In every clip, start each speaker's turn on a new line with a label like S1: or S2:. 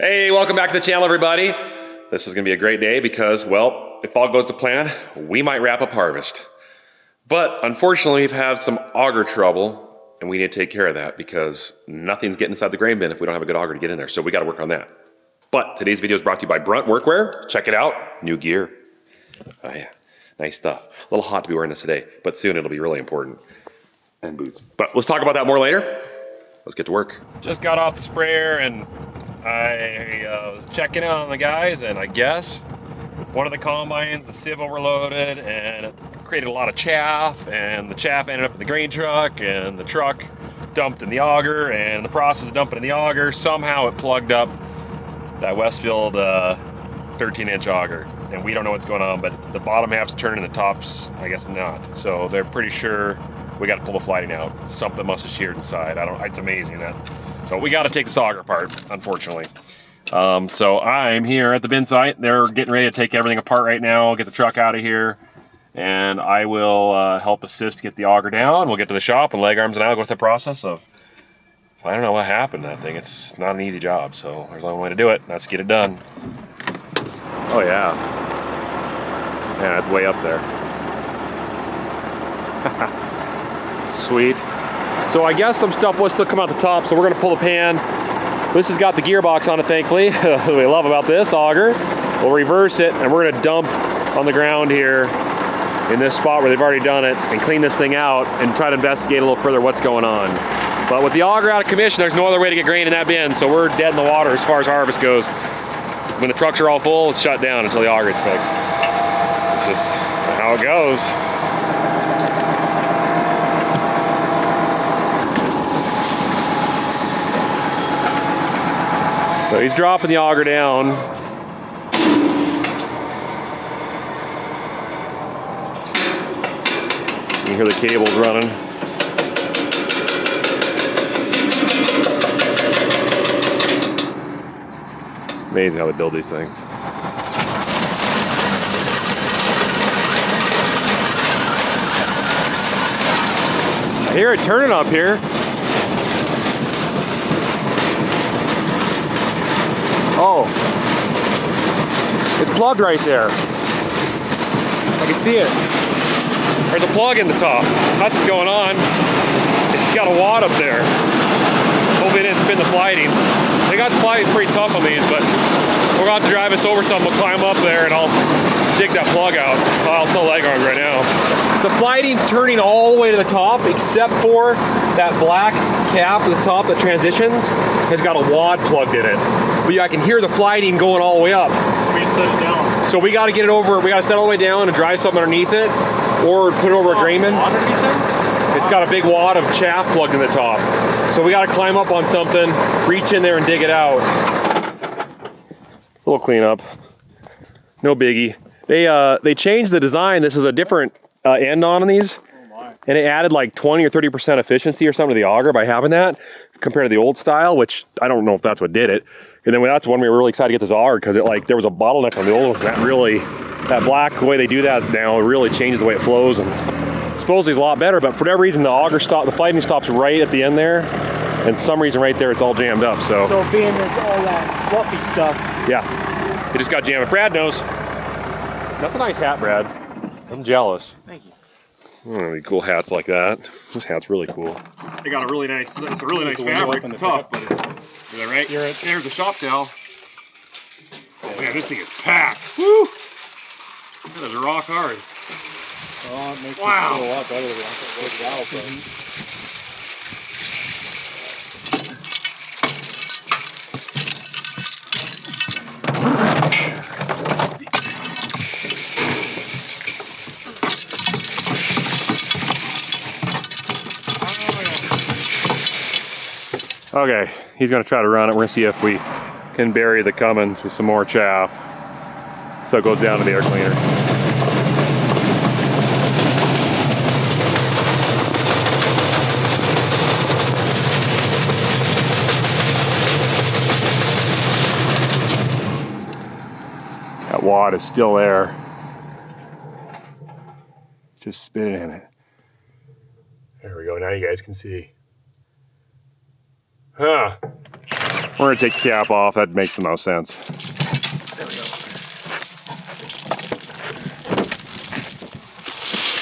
S1: Hey, welcome back to the channel, everybody. This is gonna be a great day because, well, if all goes to plan, we might wrap up harvest. But unfortunately, we've had some auger trouble and we need to take care of that because nothing's getting inside the grain bin if we don't have a good auger to get in there. So we gotta work on that. But today's video is brought to you by Brunt Workwear. Check it out, new gear. Oh yeah, nice stuff. A little hot to be wearing this today, but soon it'll be really important. And boots. But let's talk about that more later. Let's get to work. Just got off the sprayer and I was checking in on the guys, and I guess one of the combines, the sieve overloaded and it created a lot of chaff, and the chaff ended up in the grain truck, and the truck dumped in the auger, and in the process of dumping in the auger, somehow it plugged up that Westfield 13-inch auger. And we don't know what's going on, but the bottom half's turning, the top's, I guess, not. So they're pretty sure we got to pull the flighting out. Something must have sheared inside. It's amazing that. So we got to take this auger apart, unfortunately. So I'm here at the bin site. They're getting ready to take everything apart right now, get the truck out of here, and I will help assist get the auger down. We'll get to the shop, and leg arms and I will go through the process of, I don't know what happened to that thing. It's not an easy job, so there's only one way to do it. Let's get it done. Oh yeah. Yeah, it's way up there. Sweet. So I guess some stuff will still come out the top, so we're gonna pull the pan. This has got the gearbox on it, thankfully. What we love about this auger. We'll reverse it, and we're gonna dump on the ground here in this spot where they've already done it and clean this thing out and try to investigate a little further what's going on. But with the auger out of commission, there's no other way to get grain in that bin, so we're dead in the water as far as harvest goes. When the trucks are all full, it's shut down until the auger gets fixed. It's just how it goes. So he's dropping the auger down. You can hear the cables running. Amazing how they build these things. I hear it turning up here. Oh, it's plugged right there. I can see it. There's a plug in the top. That's what's going on. It's got a wad up there. Hopefully it didn't spin the flighting. They got the flighting pretty tough on these, but we're going to have to drive us over something. We'll climb up there and I'll dig that plug out. I'll tell leg arms right now. The flighting's turning all the way to the top, except for that black cap at the top that transitions has got a wad plugged in it. But yeah, I can hear the flighting going all the way up.
S2: We set it down.
S1: So we got to get it over. We got to set it all the way down and drive something underneath it, or put it over a grain bin.
S2: Underneath it?
S1: It's got a big wad of chaff plugged in the top. So we got to climb up on something, reach in there and dig it out. A little cleanup. No biggie. They changed the design. This is a different end on these. And it added like 20 or 30% efficiency or something to the auger by having that compared to the old style, which I don't know if that's what did it. And then that's when we were really excited to get this auger, because there was a bottleneck on the old one. That black, the way they do that now, it really changes the way it flows, and supposedly it's a lot better, but for whatever reason the auger the flighting stops right at the end there, and some reason right there it's all jammed up. So
S2: being all that fluffy stuff.
S1: Yeah, it just got jammed. Brad knows. That's a nice hat, Brad. I'm jealous.
S2: Thank you.
S1: Really cool hats like that. This hat's really cool. They got a really nice, it's a really nice fabric. It's tough, but it's, is that right? There's the shop towel. Oh man, this thing is packed. Woo! That is rock hard.
S2: Oh, it makes
S1: wow.
S2: it feel a lot better than it was.
S1: Okay, he's gonna try to run it. We're gonna see if we can bury the Cummins with some more chaff. So it goes down to the air cleaner. That wad is still there. Just spinning in it. There we go, now you guys can see. Huh. We're gonna take the cap off. That makes the most sense.
S3: There we go.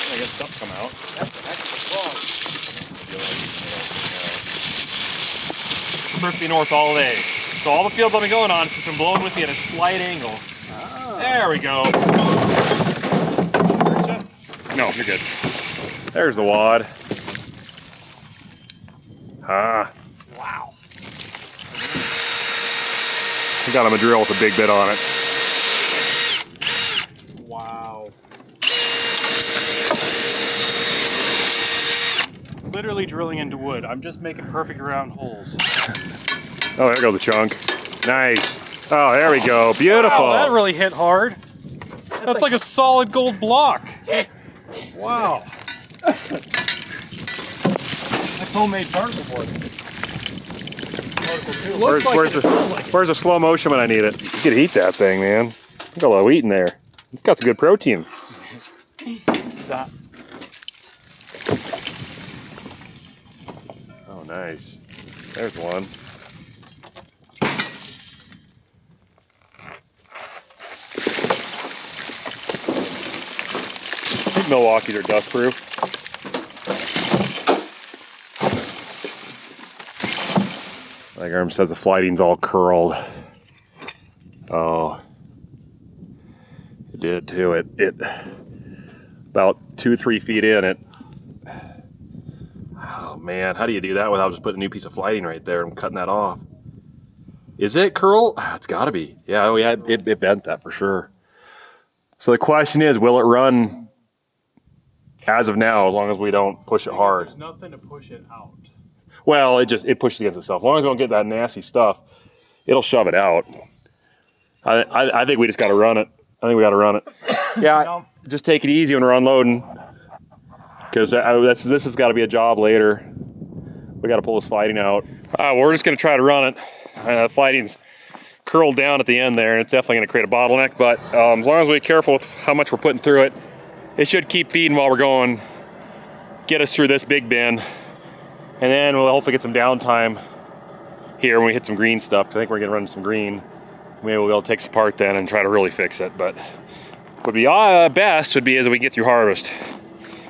S3: I guess stuff come out.
S2: That's a heck of a frog.
S3: Crispy north all day. So all the fields I've been going on, it's just been blowing with me at a slight angle.
S2: Oh.
S3: There we go.
S1: No, you're good. There's the wad. Ah.
S2: Wow.
S1: We got him a drill with a big bit on it.
S2: Wow.
S3: Literally drilling into wood. I'm just making perfect round holes.
S1: Oh, there goes the chunk. Nice. Oh, there we go. Beautiful.
S3: Wow, that really hit hard. That's like a solid gold block. Wow.
S2: That's homemade particle board.
S1: Where's the slow motion when I need it? You could eat that thing, man. You got a lot of wheat in there. It's got some good protein.
S2: That.
S1: Oh, nice. There's one. I think Milwaukee's are dust proof. Like Arm says, the flighting's all curled. Oh, it did too. It about 2-3 feet in it. Oh man, how do you do that without just putting a new piece of flighting right there and cutting that off? Is it curl? It's got to be. Yeah, oh yeah, it bent that for sure. So the question is, will it run as of now, as long as we don't push it hard?
S3: There's nothing to push it out.
S1: Well, it pushes against itself. As long as we don't get that nasty stuff, it'll shove it out. I think we just got to run it. I think we got to run it. Yeah, just take it easy when we're unloading, because this has got to be a job later. We got to pull this flighting out. We're just going to try to run it. The flighting's curled down at the end there, and it's definitely going to create a bottleneck. But as long as we're careful with how much we're putting through it, it should keep feeding while we're going, get us through this big bin, and then we'll hopefully get some downtime here when we hit some green stuff. I think we're going to run some green. Maybe we'll be able to take this apart then and try to really fix it. But what would be best would be as we get through harvest.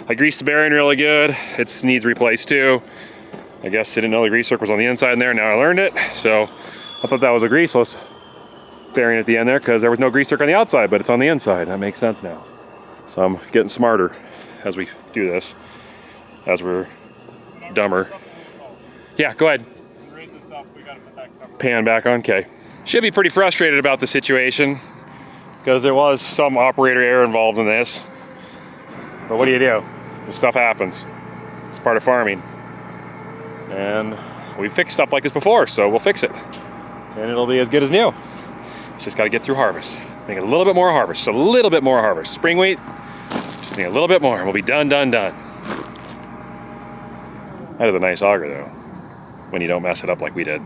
S1: I greased the bearing really good. It needs replaced too. I guess I didn't know the grease circle was on the inside in there. Now I learned it. So I thought that was a greaseless bearing at the end there because there was no grease circle on the outside, but it's on the inside. That makes sense now. So I'm getting smarter as we do this, as we're dumber. Yeah, go ahead.
S3: Raise this up, we gotta put that cover.
S1: Pan back on, okay. Should be pretty frustrated about the situation because there was some operator error involved in this. But what do you do? This stuff happens. It's part of farming. And we've fixed stuff like this before, so we'll fix it. And it'll be as good as new. It's just gotta get through harvest. Make it a little bit more harvest, just a little bit more harvest. Spring wheat, just need a little bit more, and we'll be done, done, done. That is a nice auger though, when you don't mess it up like we did.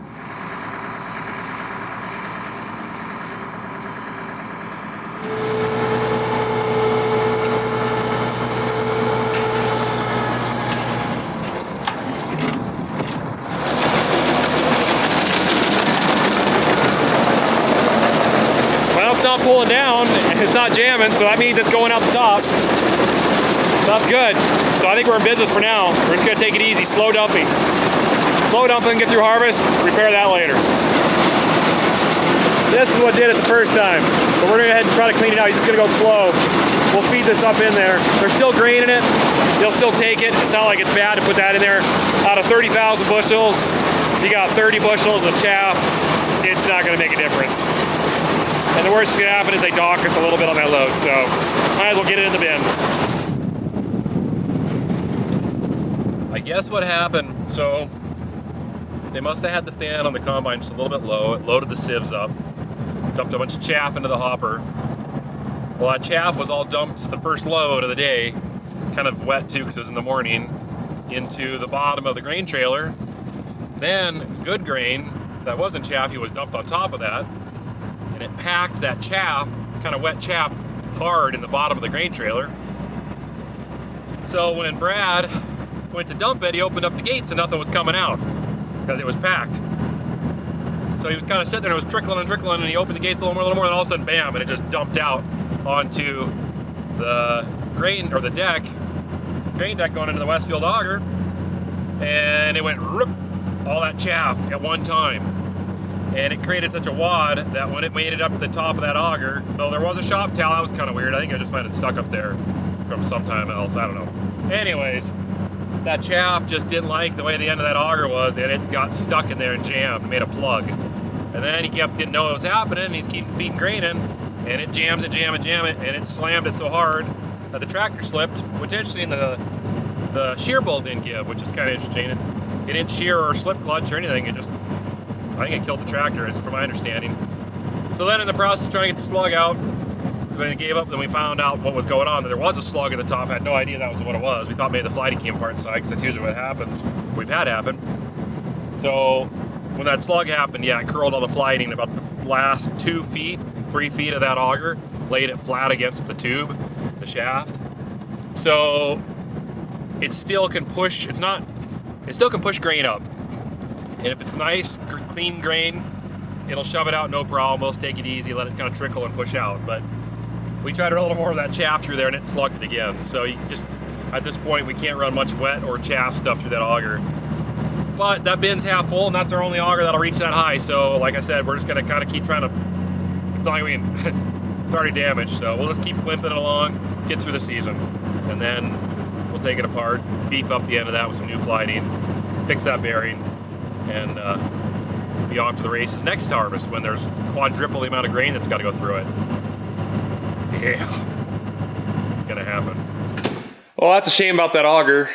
S1: Not pulling down, it's not jamming, so that means it's going out the top. So that's good. So I think we're in business for now. We're just gonna take it easy, slow dumping. Slow dumping, get through harvest, repair that later. This is what did it the first time. But we're gonna go ahead and try to clean it out. You're just gonna go slow. We'll feed this up in there. There's still grain in it. They'll still take it. It's not like it's bad to put that in there. Out of 30,000 bushels, you got 30 bushels of chaff. It's not gonna make a difference. And the worst that's gonna happen is they dock us a little bit on that load, so might as well get it in the bin. I guess what happened, so they must have had the fan on the combine just a little bit low. It loaded the sieves up, dumped a bunch of chaff into the hopper. Well, that chaff was all dumped the first load of the day, kind of wet too because it was in the morning, into the bottom of the grain trailer. Then good grain that wasn't chaffy was dumped on top of that. And it packed that chaff, kind of wet chaff, hard in the bottom of the grain trailer. So when Brad went to dump it, he opened up the gates and nothing was coming out because it was packed. So he was kind of sitting there, and it was trickling and trickling, and he opened the gates a little more, and all of a sudden, bam, and it just dumped out onto the grain, or the deck, grain deck going into the Westfield auger, and it went rip, all that chaff at one time. And it created such a wad that when it made it up to the top of that auger, though there was a shop towel, that was kind of weird. I think I just might have stuck up there from sometime else, I don't know. Anyways, that chaff just didn't like the way the end of that auger was, and it got stuck in there and jammed, made a plug. And then he didn't know what was happening, and he's keeping feeding grain in, and it jams it, and it slammed it so hard that the tractor slipped, which interesting, the shear bolt didn't give, which is kind of interesting. It didn't shear or slip clutch or anything, I think it killed the tractor, is from my understanding. So then in the process of trying to get the slug out, when it gave up, then we found out what was going on. There was a slug at the top, had no idea that was what it was. We thought maybe the flighty came apart inside, because that's usually what happens. We've had happen. So when that slug happened, yeah, it curled on the flighting about the last 2 feet, 3 feet of that auger, laid it flat against the tube, the shaft. So it still can push, it still can push grain up. And if it's nice, clean grain, it'll shove it out no problem. We'll just take it easy, let it kind of trickle and push out. But we tried to run a little more of that chaff through there, and it slugged it again. So you just, at this point, we can't run much wet or chaff stuff through that auger. But that bin's half full, and that's our only auger that'll reach that high. So like I said, we're just gonna kind of keep trying to, it's not like it's already damaged. So we'll just keep clipping it along, get through the season. And then we'll take it apart, beef up the end of that with some new flighting, fix that bearing, and be off to the races next harvest when there's quadruple the amount of grain that's got to go through it. Yeah, it's gonna happen. Well, that's a shame about that auger.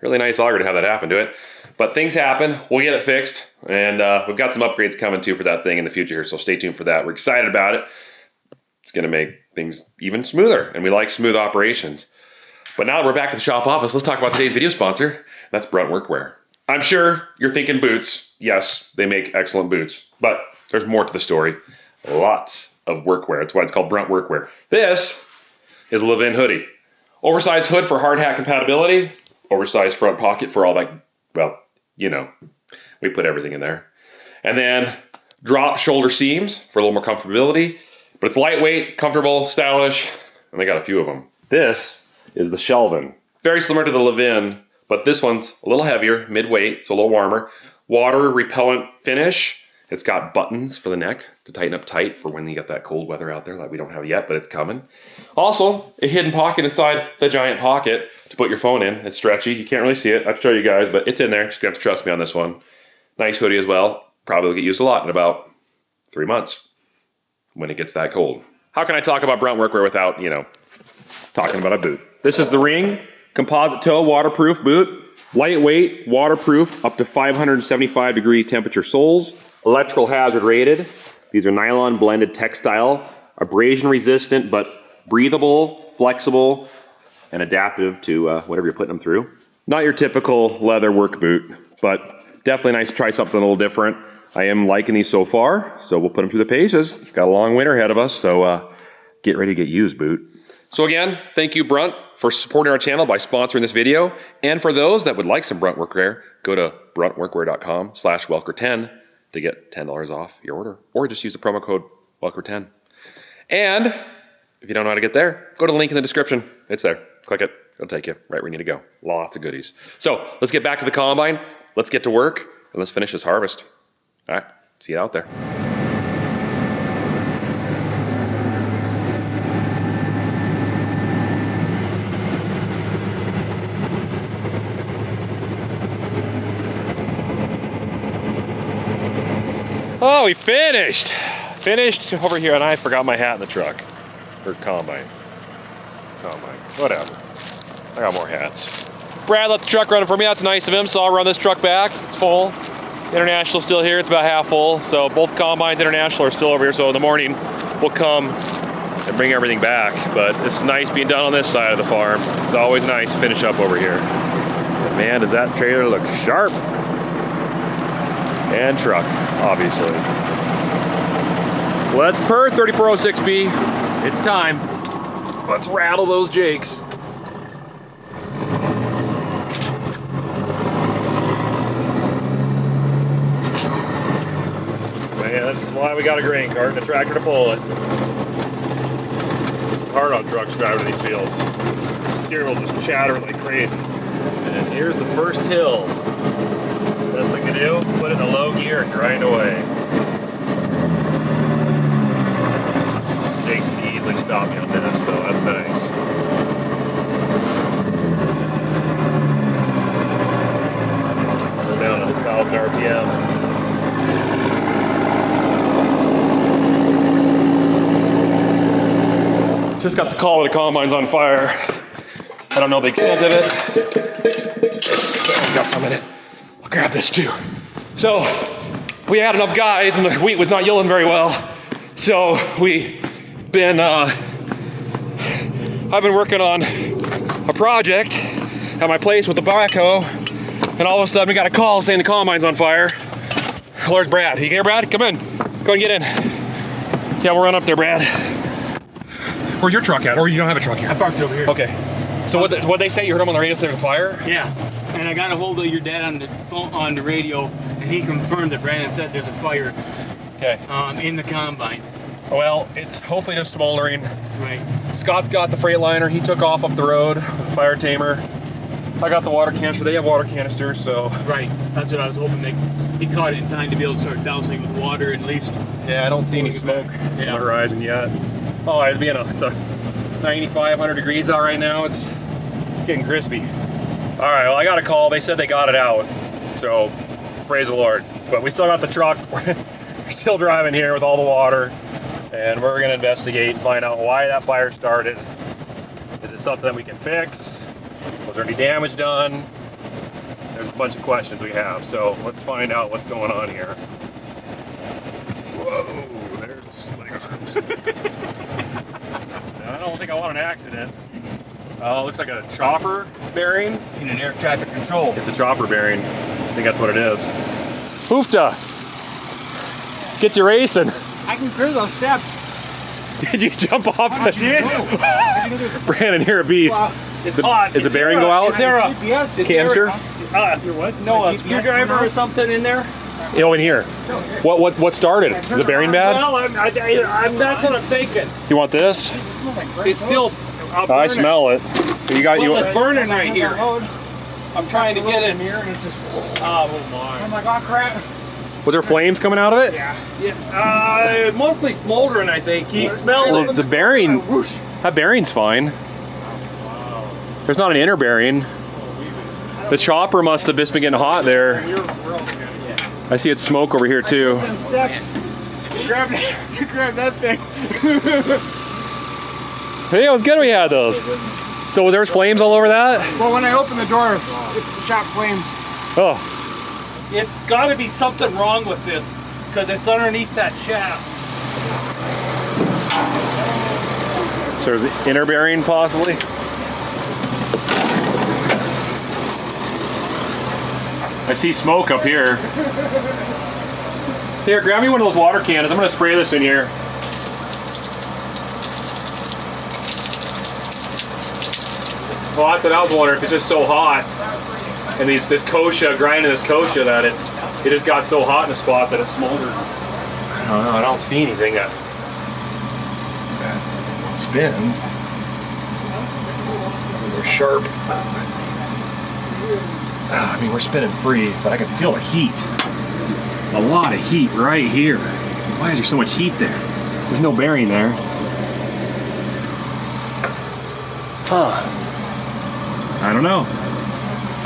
S1: Really nice auger to have that happen to it. But things happen, we'll get it fixed, and we've got some upgrades coming too for that thing in the future here, so stay tuned for that. We're excited about it. It's gonna make things even smoother, and we like smooth operations. But now that we're back at the shop office, let's talk about today's video sponsor. That's Brunt Workwear. I'm sure you're thinking boots. Yes, they make excellent boots, but there's more to the story. Lots of workwear. That's why it's called Brunt Workwear. This is a Levin hoodie. Oversized hood for hard hat compatibility, oversized front pocket for all that, well, you know, we put everything in there. And then drop shoulder seams for a little more comfortability, but it's lightweight, comfortable, stylish, and they got a few of them. This is the Shelvin. Very similar to the Levin, but this one's a little heavier, mid-weight, so a little warmer. Water repellent finish. It's got buttons for the neck to tighten up tight for when you get that cold weather out there that we don't have yet, but it's coming. Also, a hidden pocket inside the giant pocket to put your phone in. It's stretchy. You can't really see it. I'll show you guys, but it's in there. Just gonna have to trust me on this one. Nice hoodie as well. Probably will get used a lot in about 3 months when it gets that cold. How can I talk about Brunt Workwear without, you know, talking about a boot? This is the Ring composite toe waterproof boot. Lightweight, waterproof, up to 575 degree temperature soles. Electrical hazard rated. These are nylon blended textile, abrasion resistant, but breathable, flexible, and adaptive to whatever you're putting them through. Not your typical leather work boot, but definitely nice to try something a little different. I am liking these so far, so we'll put them through the paces. Got a long winter ahead of us, so get ready to get used, boot. So again, thank you, Brunt, for supporting our channel by sponsoring this video. And for those that would like some Brunt Workwear, go to bruntworkwear.com/Welker10 to get $10 off your order. Or just use the promo code Welker10. And if you don't know how to get there, go to the link in the description. It's there. Click it. It'll take you right where you need to go. Lots of goodies. So let's get back to the combine. Let's get to work, and let's finish this harvest. All right, see you out there. Oh, we finished. Finished over here, and I forgot my hat in the truck. Or combine. Combine, whatever. I got more hats. Brad let the truck run for me, that's nice of him, so I'll run this truck back. It's full. International's still here, it's about half full. So both combines, International, are still over here. So in the morning, we'll come and bring everything back. But it's nice being done on this side of the farm. It's always nice to finish up over here. But man, does that trailer look sharp. And truck, obviously. Let's purr 3406B. It's time. Let's rattle those jakes. Yeah, this is why we got a grain cart and a tractor to pull it. It's hard on trucks driving these fields. The steering wheel just chattering like crazy. And here's the first hill. Best thing to do, put it in a low gear and grind away. Jason can easily stop me on this, so that's nice. We're down to 1,000 RPM. Just got the call that the combine's on fire. I don't know the extent of it. I've got some in it. I'll grab this too. So, we had enough guys and the wheat was not yielding very well. So, I've been working on a project at my place with the backhoe, and all of a sudden we got a call saying the combine's on fire. Where's Brad? You here, Brad? Come in. Go and get in. Yeah, we'll run up there, Brad. Where's your truck at? Or you don't have a truck here?
S2: I parked over here.
S1: Okay. So what they say? You heard them on the radio say there's a fire?
S2: Yeah. And I got a hold of your dad on the phone, on the radio, and he confirmed that Brandon said there's a fire.
S1: Okay.
S2: In the combine.
S1: Well, it's hopefully just smoldering.
S2: Right.
S1: Scott's got the Freightliner. He took off up the road with the fire tamer. I got the water canister. They have water canisters, so.
S2: Right. That's what I was hoping. He caught it in time to be able to start dousing with water at least.
S1: Yeah, I don't see any smoke on the horizon yet. Oh, it's a 95, 100 degrees out right now. It's getting crispy. All right, well, I got a call. They said they got it out. So, praise the Lord. But we still got the truck. We're still driving here with all the water. And we're gonna investigate and find out why that fire started. Is it something that we can fix? Was there any damage done? There's a bunch of questions we have. So let's find out what's going on here. Whoa, there's sling arms. I don't think I want an accident. Looks like a chopper bearing.
S2: In an air traffic control.
S1: It's a chopper bearing. I think that's what it is. Hoofta! Gets you racing.
S2: I can clear those steps.
S1: Did you jump off?
S2: I did.
S1: Brandon, you're a beast.
S2: Wow. It's hot.
S1: Is the bearing go out?
S2: Is there a
S1: canister?
S2: No, a screwdriver or something in there?
S1: Oh, in here. What started it? Is the bearing bad?
S4: Well, that's what I'm thinking.
S1: You want this?
S4: It's still.
S1: I smell it. So you got
S4: It's burning right here. I'm trying to get it.
S2: I'm like, oh crap.
S1: Was there flames coming out of it?
S4: Yeah. Mostly smoldering, I think. He smelled
S1: Well,
S4: it.
S1: the bearing, that bearing's fine. There's not an inner bearing. The chopper must have just been getting hot there. I see it's smoke over here too.
S2: Steps. Grab that thing.
S1: Hey, it was good we had those. So there's flames all over that?
S2: Well, when I opened the door, it shot flames.
S1: Oh,
S4: It's got to be something wrong with this because it's underneath that shaft.
S1: so there's the inner bearing possibly? I see smoke up here. Here, grab me one of those water cannons. I'm gonna spray this in here. Well, that's what I was wondering, if it's just so hot. And this kochia, grinding this kochia, that it just got so hot in a spot that it smoldered. I don't know, I don't see anything that spins. They're sharp. I mean, we're spinning free, but I can feel the heat. A lot of heat right here. Why is there so much heat there? There's no bearing there. Huh. I don't know.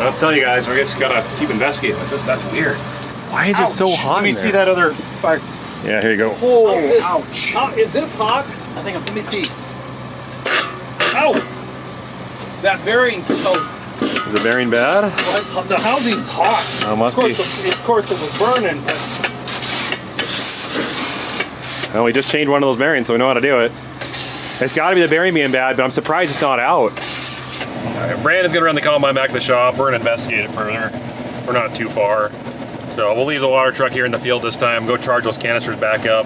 S1: I'll tell you guys, we just gotta keep investigating. That's weird. Why is it so hot?
S3: Let me see that other fire.
S1: Yeah, here you go.
S4: Oh,
S3: Ouch.
S4: Is this hot? I think. Let me see. Ow! That bearing's toast.
S1: Is the bearing bad?
S4: Well, the housing's hot.
S1: Oh, it must
S4: of
S1: be.
S4: course, it was burning. But
S1: Well, we just changed one of those bearings, so we know how to do it. It's gotta be the bearing being bad, but I'm surprised it's not out. Alright, Brandon's gonna run the combine back to the shop. We're gonna investigate it further. We're not too far. So we'll leave the water truck here in the field this time, go charge those canisters back up.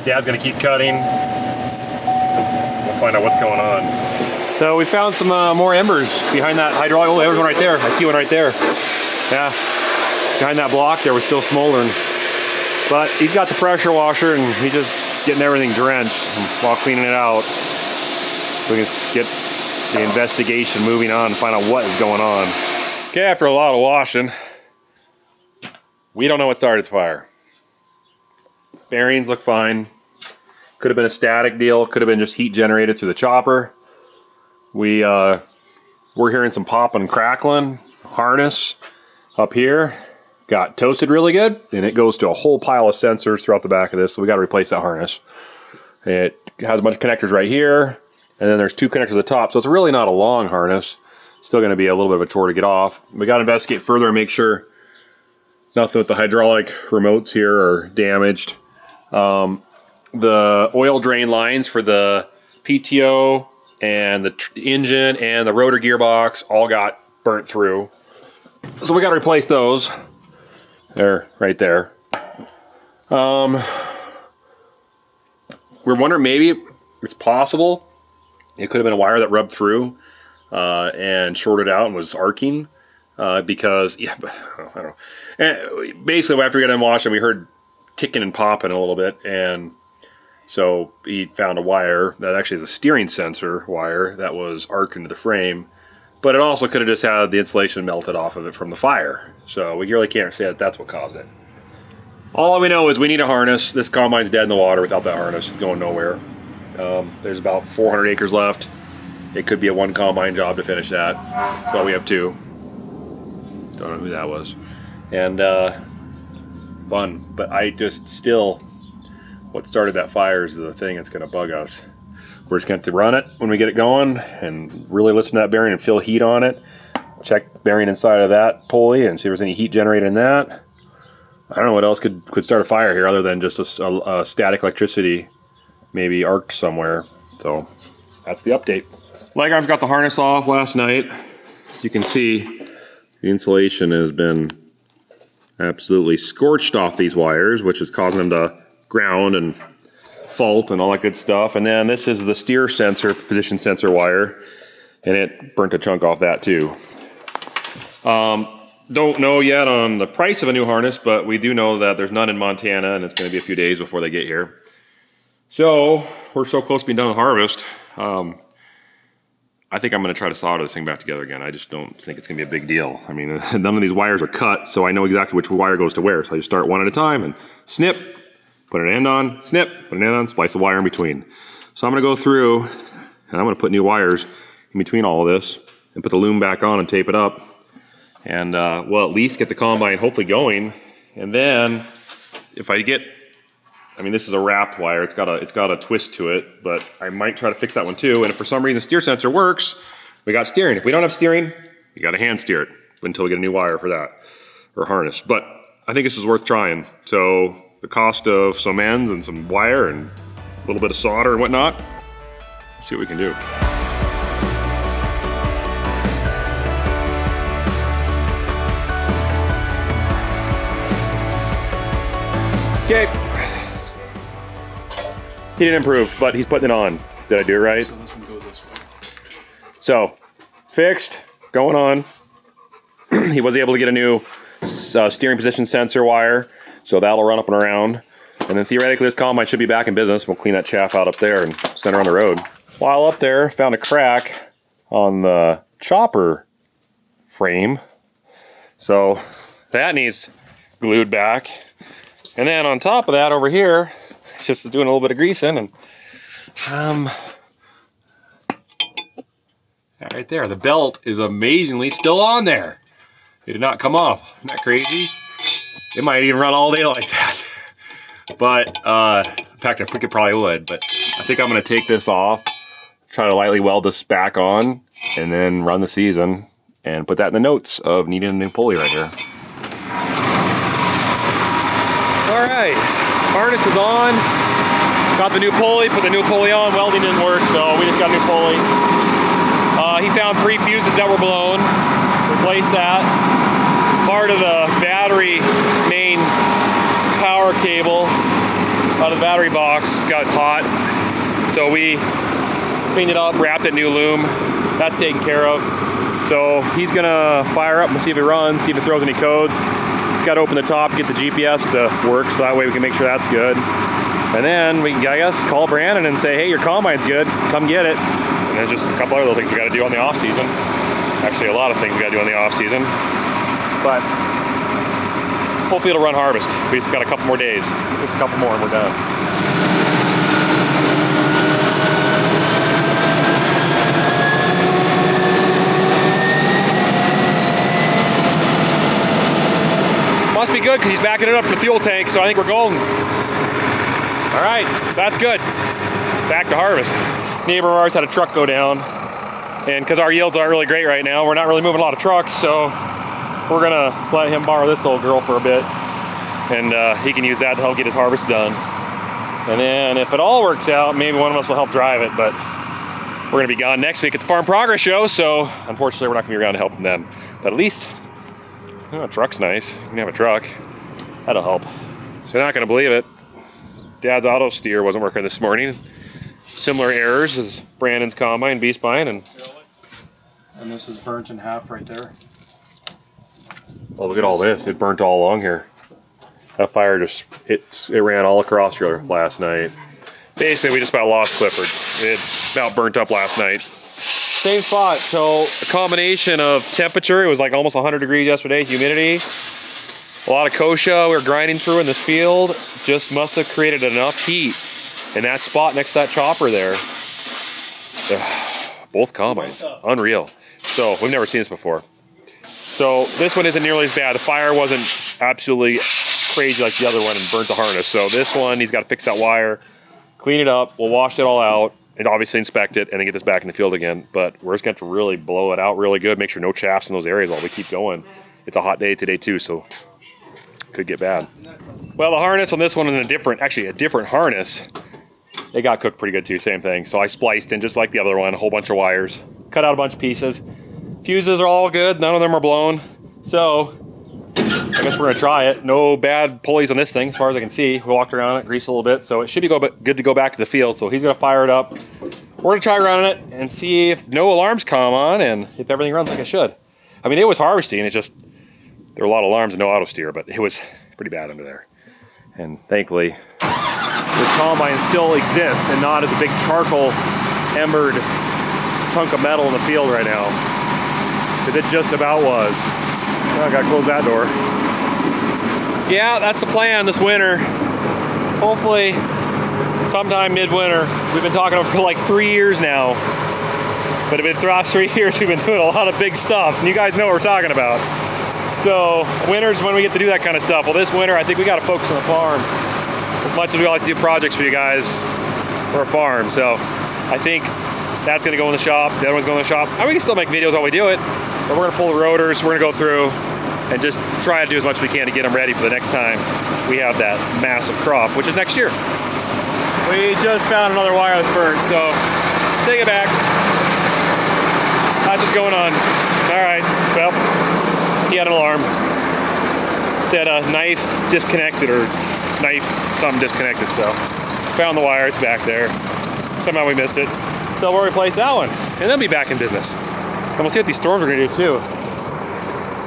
S1: Dad's gonna keep cutting. We'll find out what's going on. So we found some more embers behind that hydraulic. Oh, there's one right there. I see one right there. Yeah, behind that block there, we're still smoldering. But he's got the pressure washer and he's just getting everything drenched while cleaning it out. So we can get the investigation moving on and find out what is going on. Okay, after a lot of washing, we don't know what started the fire. Bearings look fine. Could have been a static deal, could have been just heat generated through the chopper. We're hearing some popping and crackling. Harness up here got toasted really good, and it goes to a whole pile of sensors throughout the back of this, so we got to replace that harness. It has a bunch of connectors right here, and then there's 2 connectors at the top, so it's really not a long harness. Still going to be a little bit of a chore to get off. We got to investigate further and make sure nothing with the hydraulic remotes here are damaged. The oil drain lines for the PTO and the engine and the rotor gearbox all got burnt through. So we got to replace those. They're right there. We're wondering maybe it's possible it could have been a wire that rubbed through and shorted out and was arcing because, yeah, I don't know. And basically, after we got done washing, we heard ticking and popping a little bit, and so he found a wire that actually is a steering sensor wire that was arced into the frame. But it also could have just had the insulation melted off of it from the fire. So we really can't say that that's what caused it. All we know is we need a harness. This combine's dead in the water without that harness. It's going nowhere. There's about 400 acres left. It could be a 1 combine job to finish that. That's why we have 2. Don't know who that was. And fun. But I just still, what started that fire is the thing that's going to bug us. We're just going to run it when we get it going and really listen to that bearing and feel heat on it. Check the bearing inside of that pulley and see if there's any heat generated in that. I don't know what else could start a fire here other than just a static electricity maybe arced somewhere. So that's the update. Leg arms got the harness off last night. As you can see, the insulation has been absolutely scorched off these wires, which is causing them to ground and fault and all that good stuff. And then this is the steer sensor, position sensor wire, and it burnt a chunk off that too. Don't know yet on the price of a new harness, but we do know that there's none in Montana, and it's going to be a few days before they get here. So we're so close to being done with harvest. I think I'm going to try to solder this thing back together again. I just don't think it's going to be a big deal. I mean, none of these wires are cut, so I know exactly which wire goes to where. So I just start one at a time and snip, put an end on, snip, put an end on, splice a wire in between. So I'm going to go through, and I'm going to put new wires in between all of this and put the loom back on and tape it up. And well, at least get the combine hopefully going. And then if I get, I mean, this is a wrapped wire. It's got a twist to it, but I might try to fix that one too. And if for some reason the steer sensor works, we got steering. If we don't have steering, you got to hand steer it until we get a new wire for that, or harness. But I think this is worth trying. So the cost of some ends and some wire and a little bit of solder and whatnot, let's see what we can do. Okay. He didn't improve, but he's putting it on. Did I do it right?
S3: So this one goes this way.
S1: So, fixed, going on. He was able to get a new steering position sensor wire, so that'll run up and around. And then theoretically this combine should be back in business. We'll clean that chaff out up there and send her on the road. While up there, found a crack on the chopper frame. So that needs glued back. And then on top of that over here, just doing a little bit of greasing and right there, the belt is amazingly still on there. It did not come off. Isn't that crazy? It might even run all day like that. But in fact, I think it probably would. But I think I'm going to take this off, try to lightly weld this back on, and then run the season and put that in the notes of needing a new pulley right here. All right, harness is on. Got the new pulley, put the new pulley on. Welding didn't work, so we just got a new pulley. He found 3 fuses that were blown. Replaced that. Part of the battery main power cable out of the battery box got hot. So we cleaned it up, wrapped it new loom. That's taken care of. So he's gonna fire up and see if it runs, see if it throws any codes. got to open the top, get the GPS to work, so that way we can make sure that's good. And then we can, I guess, call Brandon and say, hey, your combine's good, come get it. And then just a couple other little things we got to do on the off season. Actually, a lot of things we got to do on the off season. But hopefully it'll run harvest. We just got a couple more days. Just a couple more and we're done. Must be good because he's backing it up to the fuel tank, so I think we're golden. All right, that's good. Back to harvest. Neighbor of ours had a truck go down, and because our yields aren't really great right now, we're not really moving a lot of trucks, so we're gonna let him borrow this old girl for a bit, and he can use that to help get his harvest done. And then if it all works out, maybe one of us will help drive it, but we're gonna be gone next week at the Farm Progress Show, so unfortunately we're not gonna be around to help them. But at least, oh, a truck's nice. You can have a truck. That'll help. So you're not gonna believe it. Dad's auto steer wasn't working this morning. Similar errors as Brandon's combine, B-spine, and
S3: this is burnt in half right there.
S1: oh, look at all this. It burnt all along here. That fire just, it ran all across here last night. Basically, we just about lost Clifford. It about burnt up last night. Same spot, so a combination of temperature, it was like almost 100 degrees yesterday, humidity, a lot of kochia we were grinding through in this field, just must have created enough heat in that spot next to that chopper there. Both combines, unreal. So we've never seen this before. So this one isn't nearly as bad. The fire wasn't absolutely crazy like the other one and burnt the harness. So this one, he's got to fix that wire, clean it up, we'll wash it all out, and obviously inspect it and then get this back in the field again. But we're just going to have to really blow it out really good, make sure no chaffs in those areas while we keep going. It's a hot day today too, so could get bad. Well, the harness on this one is a different harness. It got cooked pretty good too, same thing. So I spliced in just like the other one, a whole bunch of wires, cut out a bunch of pieces. Fuses are all good, none of them are blown. So I guess we're gonna try it. No bad pulleys on this thing as far as I can see. We walked around it, greased a little bit, so it should be good to go back to the field. So he's gonna fire it up. We're gonna try running it and see if no alarms come on and if everything runs like it should. I mean, it was harvesting, it just, there were a lot of alarms and no auto steer, but it was pretty bad under there. And thankfully, this combine still exists and not as a big charcoal embered chunk of metal in the field right now. Because it just about was. Oh, I gotta close that door. Yeah, that's the plan this winter. Hopefully, sometime midwinter. We've been talking over for like 3 years now. But in the last 3 years, we've been doing a lot of big stuff. And you guys know what we're talking about. So, winter's when we get to do that kind of stuff. Well, this winter, I think we gotta focus on the farm. As much as we like to do projects for you guys, for our farm. So, I think that's gonna go in the shop. The other one's going in the shop. And we can still make videos while we do it. But we're gonna pull the rotors, we're gonna go through and just try to do as much as we can to get them ready for the next time we have that massive crop, which is next year. We just found another wire that's burnt, so take it back. That's what's going on. All right, well, he had an alarm. Said a knife disconnected or knife something disconnected, so found the wire, it's back there. Somehow we missed it. So we'll replace that one and then be back in business. And we'll see what these storms are gonna do too.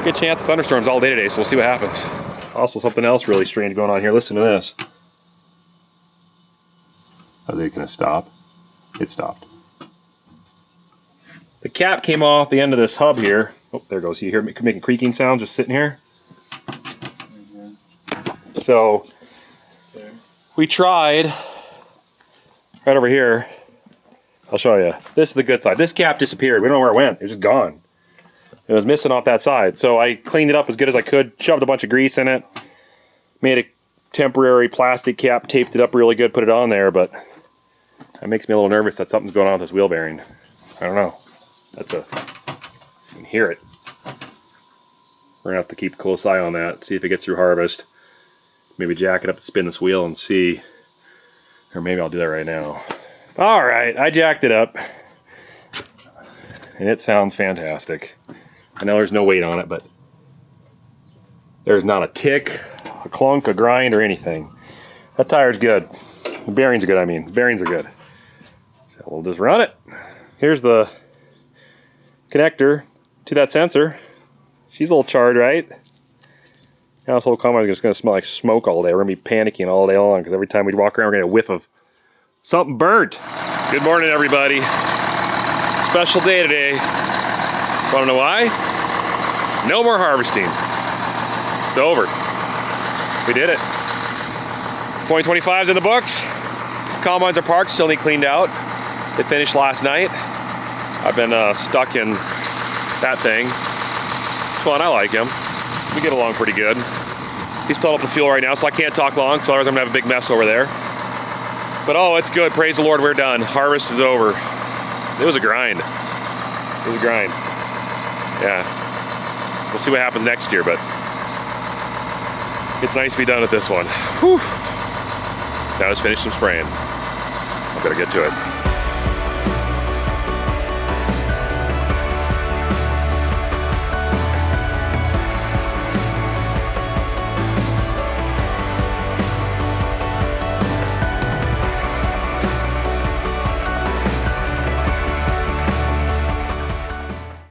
S1: Good chance of thunderstorms all day today, so we'll see what happens. Also, something else really strange going on here. Listen to this. Are they gonna stop? It stopped. The cap came off the end of this hub here. Oh, there it goes. You hear me making creaking sounds just sitting here? So, we tried right over here. I'll show you. This is the good side. This cap disappeared. We don't know where it went. It was just gone. It was missing off that side. So I cleaned it up as good as I could, shoved a bunch of grease in it, made a temporary plastic cap, taped it up really good, put it on there, but that makes me a little nervous that something's going on with this wheel bearing. I don't know. You can hear it. We're gonna have to keep a close eye on that, see if it gets through harvest. Maybe jack it up and spin this wheel and see. Or maybe I'll do that right now. All right, I jacked it up. And it sounds fantastic. I know there's no weight on it, but there's not a tick, a clunk, a grind, or anything. That tire's good. The bearings are good, I mean. The bearings are good. So we'll just run it. Here's the connector to that sensor. She's a little charred, right? Household combine is going to smell like smoke all day. We're going to be panicking all day long because every time we walk around, we're going to get a whiff of something burnt. Good morning, everybody. Special day today. Want to know why? No more harvesting. It's over. We did it. 2025's in the books. Combines are parked, still need cleaned out. They finished last night. I've been stuck in that thing. It's fun, I like him. We get along pretty good. He's filled up the fuel right now, so I can't talk long, because otherwise I'm gonna have a big mess over there. But oh, it's good, praise the Lord, we're done. Harvest is over. It was a grind. It was a grind. Yeah. We'll see what happens next year, but it's nice to be done with this one. Whew. Now let's finish some spraying. I better get to it.